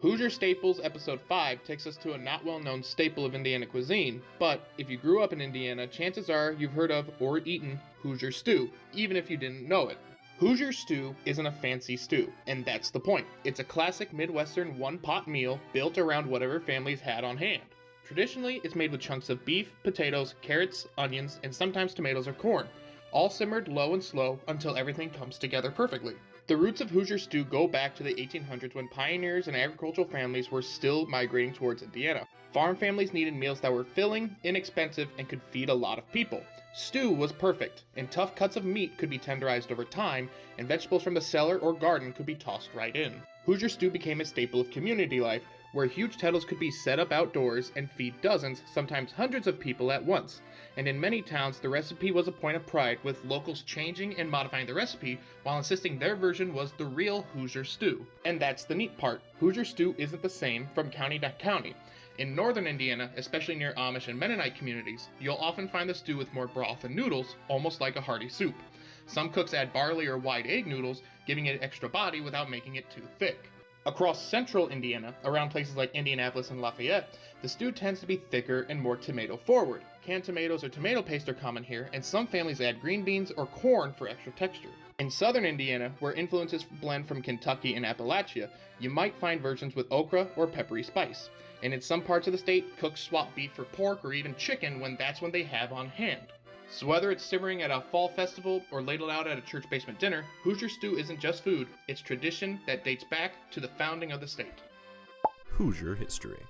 Hoosier Staples Episode 5 takes us to a not well-known staple of Indiana cuisine, but if you grew up in Indiana, chances are you've heard of or eaten Hoosier stew, even if you didn't know it. Hoosier stew isn't a fancy stew, and that's the point. It's a classic Midwestern one-pot meal built around whatever families had on hand. Traditionally, it's made with chunks of beef, potatoes, carrots, onions, and sometimes tomatoes or corn, all simmered low and slow until everything comes together perfectly. The roots of Hoosier stew go back to the 1800s when pioneers and agricultural families were still migrating towards Indiana. Farm families needed meals that were filling, inexpensive, and could feed a lot of people. Stew was perfect, and tough cuts of meat could be tenderized over time, and vegetables from the cellar or garden could be tossed right in. Hoosier stew became a staple of community life, where huge kettles could be set up outdoors and feed dozens, sometimes hundreds of people at once. And in many towns, the recipe was a point of pride, with locals changing and modifying the recipe while insisting their version was the real Hoosier stew. And that's the neat part. Hoosier stew isn't the same from county to county. In northern Indiana, especially near Amish and Mennonite communities, you'll often find the stew with more broth and noodles, almost like a hearty soup. Some cooks add barley or white egg noodles, giving it extra body without making it too thick. Across central Indiana, around places like Indianapolis and Lafayette, the stew tends to be thicker and more tomato-forward. Canned tomatoes or tomato paste are common here, and some families add green beans or corn for extra texture. In southern Indiana, where influences blend from Kentucky and Appalachia, you might find versions with okra or peppery spice. And in some parts of the state, cooks swap beef for pork or even chicken when that's what they have on hand. So whether it's simmering at a fall festival or ladled out at a church basement dinner, Hoosier stew isn't just food, it's tradition that dates back to the founding of the state. Hoosier history.